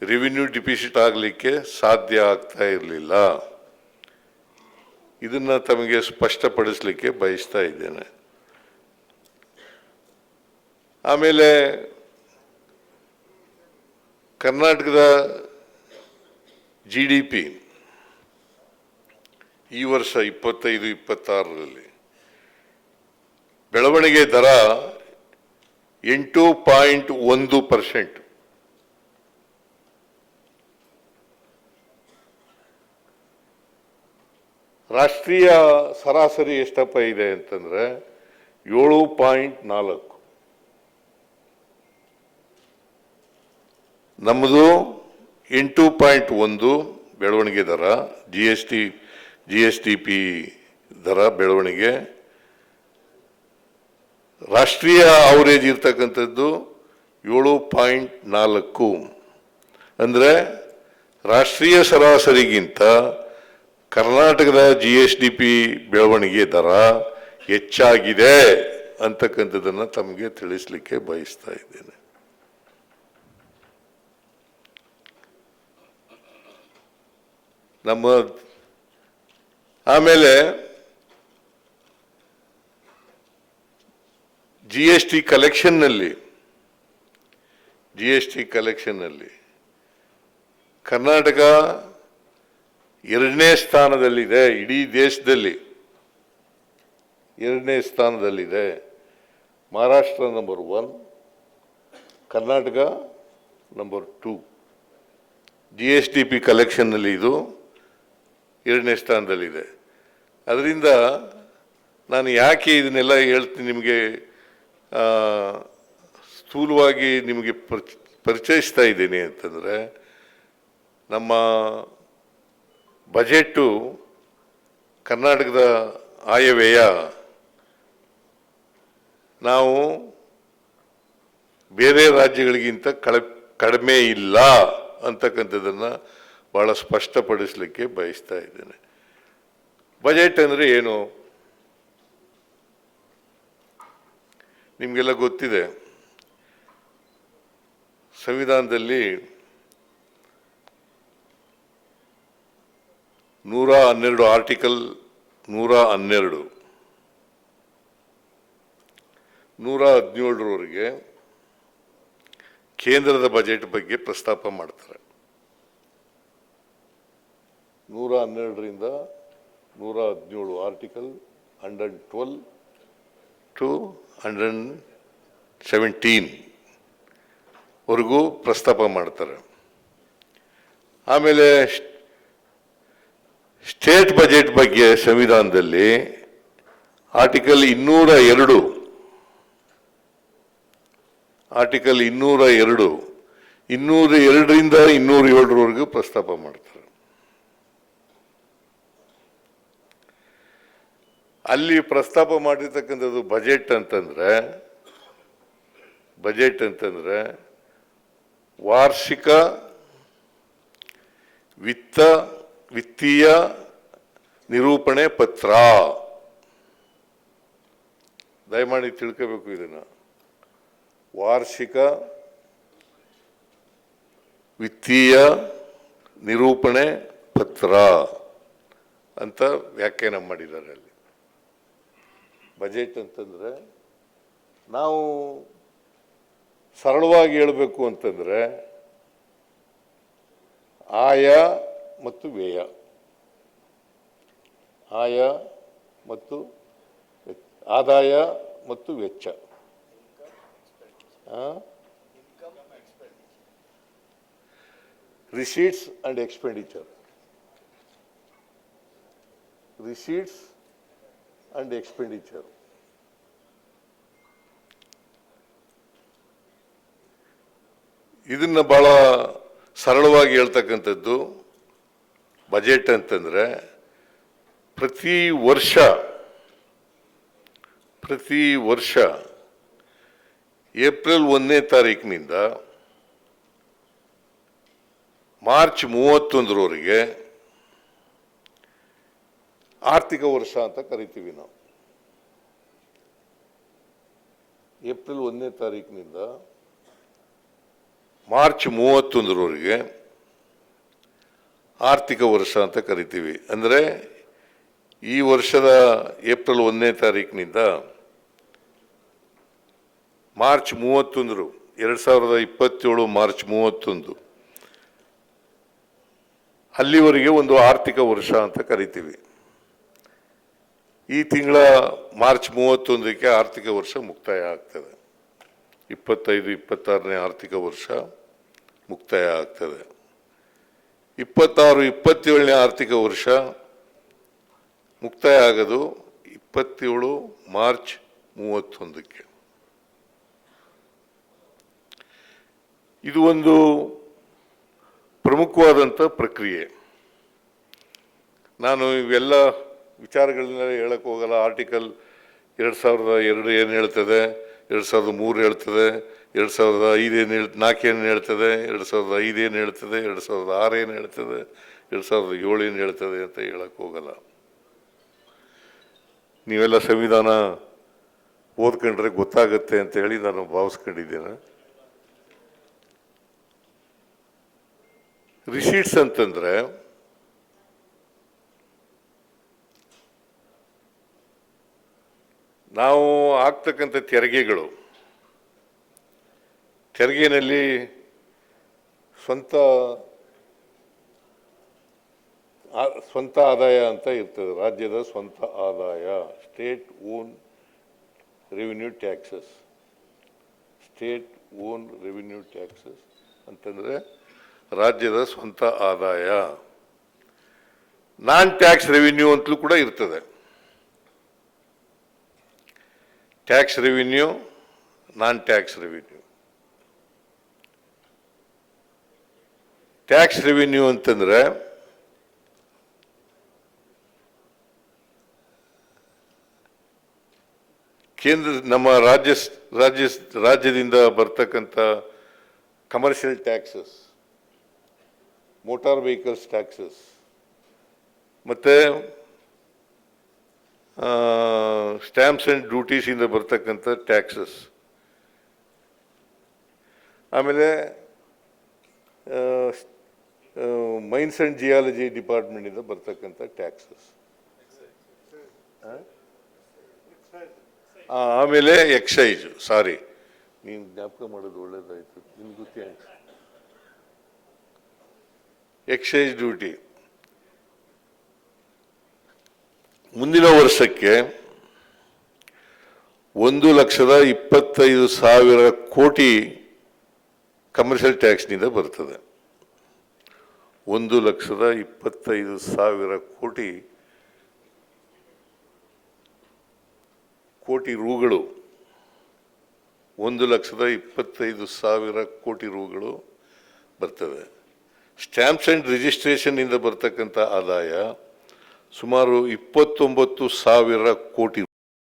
Revenue deficit ಆಗಲಿಕ್ಕೆ ಸಾಧ್ಯ ಆಗ್ತಾ ಇರಲಿಲ್ಲ. ಇದನ್ನ ತಮಗೆ ಸ್ಪಷ್ಟಪಡಿಸಲಿಕ್ಕೆ ಬಯಸ್ತಾ ಇದ್ದೇನೆ. ಆಮೇಲೆ ಕರ್ನಾಟಕದ GDP ಈ ವರ್ಷ 25-26ರಲ್ಲಿ ಬೆಳವಣಿಗೆ ದರ 8.1%. ರಾಷ್ಟ್ರೀಯ ಸರಾಸರಿ ಎಷ್ಟಪ್ಪ ಇದೆ ಅಂತಂದ್ರೆ 7.4. ನಮ್ಮದು 8.1 ಬೆಳವಣಿಗೆ ದರ, GSDP ದರ ಬೆಳವಣಿಗೆ. ರಾಷ್ಟ್ರೀಯ ಅವರೇಜ್ ಇರ್ತಕ್ಕಂಥದ್ದು 7.4. ಅಂದರೆ ರಾಷ್ಟ್ರೀಯ ಸರಾಸರಿಗಿಂತ ಕರ್ನಾಟಕದ GSDP ಬೆಳವಣಿಗೆ ದರ ಹೆಚ್ಚಾಗಿದೆ ಅಂತಕ್ಕಂಥದ್ದನ್ನು ತಮಗೆ ತಿಳಿಸಲಿಕ್ಕೆ ಬಯಸ್ತಾ ಇದ್ದೇನೆ. ನಮ್ಮ ಆಮೇಲೆ GST ಕಲೆಕ್ಷನ್ನಲ್ಲಿ ಕರ್ನಾಟಕ 2ನೇ ಸ್ಥಾನದಲ್ಲಿದೆ. ಇಡೀ ದೇಶದಲ್ಲಿ 2ನೇ ಸ್ಥಾನದಲ್ಲಿದೆ. Maharashtra number 1, Karnataka number 2. GSDP ಕಲೆಕ್ಷನ್ನಲ್ಲಿ ಇದು 2ನೇ ಸ್ಥಾನದಲ್ಲಿದೆ. ಅದರಿಂದ ನಾನು ಯಾಕೆ ಇದನ್ನೆಲ್ಲ ಹೇಳ್ತೀನಿ ನಿಮಗೆ, ಸ್ಥೂಲವಾಗಿ ನಿಮಗೆ ಪರಿಚಯಿಸ್ತಾ ಇದ್ದೀನಿ ಅಂತಂದರೆ, ನಮ್ಮ ಬಜೆಟ್ಟು ಕರ್ನಾಟಕದ ಆಯವ್ಯಯ ನಾವು ಬೇರೆ ರಾಜ್ಯಗಳಿಗಿಂತ ಕಡಿಮೆ ಇಲ್ಲ ಅಂತಕ್ಕಂಥದ್ದನ್ನು ಭಾಳ ಸ್ಪಷ್ಟಪಡಿಸಲಿಕ್ಕೆ ಬಯಸ್ತಾ ಇದ್ದೇನೆ. ಬಜೆಟ್ ಅಂದರೆ ಏನು ನಿಮಗೆಲ್ಲ ಗೊತ್ತಿದೆ. ಸಂವಿಧಾನದಲ್ಲಿ 112 ಆರ್ಟಿಕಲ್ 112 117ರವರೆಗೆ ಕೇಂದ್ರದ ಬಜೆಟ್ ಬಗ್ಗೆ ಪ್ರಸ್ತಾಪ ಮಾಡ್ತಾರೆ. 112ರಿಂದ 117 ಆರ್ಟಿಕಲ್ 112 to 117 ವರೆಗೂ ಪ್ರಸ್ತಾಪ ಮಾಡ್ತಾರೆ. ಆಮೇಲೆ ಸ್ಟೇಟ್ ಬಜೆಟ್ ಬಗ್ಗೆ ಸಂವಿಧಾನದಲ್ಲಿ ಆರ್ಟಿಕಲ್ 202 202ರಿಂದ 207ರವರೆಗೂ ಪ್ರಸ್ತಾಪ ಮಾಡ್ತಾರೆ. ಅಲ್ಲಿ ಪ್ರಸ್ತಾಪ ಮಾಡಿರ್ತಕ್ಕಂಥದ್ದು ಬಜೆಟ್ ಅಂತಂದ್ರೆ ವಾರ್ಷಿಕ ವಿತ್ತೀಯ ನಿರೂಪಣೆ ಪತ್ರ. ದಯಮಾಡಿ ತಿಳ್ಕೋಬೇಕು ಇದನ್ನು. ವಾರ್ಷಿಕ ವಿತ್ತೀಯ ನಿರೂಪಣೆ ಪತ್ರ ಅಂತ ವ್ಯಾಖ್ಯಾನ ಮಾಡಿದ್ದಾರೆ ಅಲ್ಲಿ. ಬಜೆಟ್ ಅಂತಂದ್ರೆ ನಾವು ಸರಳವಾಗಿ ಹೇಳಬೇಕು ಅಂತಂದ್ರೆ ಆಯ ಮತ್ತು ವ್ಯಯ, ಆದಾಯ ಮತ್ತು ವೆಚ್ಚ, ರಿಸೀಟ್ಸ್ ಅಂಡ್ ಎಕ್ಸ್ಪೆಂಡಿಚರ್, ಇದನ್ನ ಬಹಳ ಸರಳವಾಗಿ ಹೇಳ್ತಕ್ಕಂಥದ್ದು. ಬಜೆಟ್ ಅಂತಂದ್ರೆ ಪ್ರತಿ ವರ್ಷ ಏಪ್ರಿಲ್ 1ನೇ ತಾರೀಕಿನಿಂದ ಮಾರ್ಚ್ 31ರವರೆಗೆ ಆರ್ಥಿಕ ವರ್ಷ ಅಂತ ಕರಿತೀವಿ ನಾವು. ಏಪ್ರಿಲ್ 1ನೇ ತಾರೀಕಿನಿಂದ ಮಾರ್ಚ್ 31ರವರೆಗೆ ಆರ್ಥಿಕ ವರ್ಷ ಅಂತ ಕರಿತೀವಿ. ಅಂದರೆ ಈ ವರ್ಷದ ಏಪ್ರಿಲ್ 1ನೇ ತಾರೀಕಿನಿಂದ ಮಾರ್ಚ್ 31 2027 ಮಾರ್ಚ್ 31 ಅಲ್ಲಿವರೆಗೆ ಒಂದು ಆರ್ಥಿಕ ವರ್ಷ ಅಂತ ಕರಿತೀವಿ. ಈ ತಿಂಗಳ ಮಾರ್ಚ್ 31ಕ್ಕೆ ಆರ್ಥಿಕ ವರ್ಷ ಮುಕ್ತಾಯ ಆಗ್ತದೆ. 25-26ನೇ ಆರ್ಥಿಕ ವರ್ಷ ಮುಕ್ತಾಯ ಆಗ್ತದೆ. 26-27ನೇ ಆರ್ಥಿಕ ವರ್ಷ ಮುಕ್ತಾಯ ಆಗೋದು 27 ಮಾರ್ಚ್ 31ಕ್ಕೆ. ಇದು ಒಂದು ಪ್ರಮುಖವಾದಂಥ ಪ್ರಕ್ರಿಯೆ. ನಾನು ಇವೆಲ್ಲ ವಿಚಾರಗಳನ್ನ ಹೇಳಕ್ಕೆ ಹೋಗಲ್ಲ. ಆರ್ಟಿಕಲ್ 2002 ಏನು ಹೇಳ್ತದೆ, 2003 ಹೇಳ್ತದೆ, 2005 ಏನು 4 ಏನು ಹೇಳ್ತದೆ, 2005 ಏನು ಹೇಳ್ತದೆ, 2006 ಏನು ಹೇಳ್ತದೆ, 2007 ಏನು ಹೇಳ್ತದೆ ಅಂತ ಹೇಳಕ್ಕೆ ಹೋಗಲ್ಲ. ನೀವೆಲ್ಲ ಸಂವಿಧಾನ ಓದ್ಕೊಂಡ್ರೆ ಗೊತ್ತಾಗುತ್ತೆ ಅಂತ ಹೇಳಿ ನಾನು ಭಾವಿಸ್ಕೊಂಡಿದ್ದೇನೆ. ರಿಸೀಟ್ಸ್ ಅಂತಂದ್ರೆ ನಾವು ಹಾಕ್ತಕ್ಕಂಥ ತೆರಿಗೆನಲ್ಲಿ ಸ್ವಂತ ಆದಾಯ ಅಂತ ಇರ್ತದೆ. ರಾಜ್ಯದ ಸ್ವಂತ ಆದಾಯ, state own revenue taxes. State own revenue taxes ಅಂತಂದ್ರೆ ರಾಜ್ಯದ ಸ್ವಂತ ಆದಾಯ. ನಾನ್ ಟ್ಯಾಕ್ಸ್ ರೆವಿನ್ಯೂ ಅಂತಲೂ ಕೂಡ ಇರ್ತದೆ. ಟ್ಯಾಕ್ಸ್ ರೆವಿನ್ಯೂ, ನಾನ್ ಟ್ಯಾಕ್ಸ್ ರೆವಿನ್ಯೂ. ಟ್ಯಾಕ್ಸ್ ರೆವಿನ್ಯೂ ಅಂತಂದ್ರೆ ನಮ್ಮ ರಾಜ್ಯದಿಂದ ಬರ್ತಕ್ಕಂಥ commercial taxes, motor vehicles taxes, ಮತ್ತೆ ಸ್ಟ್ಯಾಂಪ್ಸ್ ಅಂಡ್ ಡ್ಯೂಟೀಸ್ ಇಂದ ಬರ್ತಕ್ಕಂಥ ಟ್ಯಾಕ್ಸಸ್, ಆಮೇಲೆ ಮೈನ್ಸ್ ಅಂಡ್ ಜಿಯಾಲಜಿ ಡಿಪಾರ್ಟ್ಮೆಂಟ್ ಇಂದ ಬರ್ತಕ್ಕಂಥ ಟ್ಯಾಕ್ಸಸ್, ಆಮೇಲೆ ಎಕ್ಸೈಜ್. ಸಾರಿ, ನೀವು ಜ್ಞಾಪಕ ಮಾಡೋದು ಒಳ್ಳೇದಾಯ್ತು, ನಿಮ್ಗೆ ಗೊತ್ತೇ. ಎಕ್ಸೈಜ್ ಡ್ಯೂಟಿ ಮುಂದಿನ ವರ್ಷಕ್ಕೆ 1,25,000 ಕೋಟಿ ಕಮರ್ಷಿಯಲ್ ಟ್ಯಾಕ್ಸ್ನಿಂದ ಬರ್ತದೆ. 1,25,000 ಕೋಟಿ ರೂಗಳು, 1,25,000 ಕೋಟಿ ರೂಗಳು ಬರ್ತದೆ. ಸ್ಟ್ಯಾಂಪ್ಸ್ ಅಂಡ್ ರಿಜಿಸ್ಟ್ರೇಷನ್ ಇಂದ ಬರ್ತಕ್ಕಂಥ ಆದಾಯ ಸುಮಾರು 29,000 ಕೋಟಿ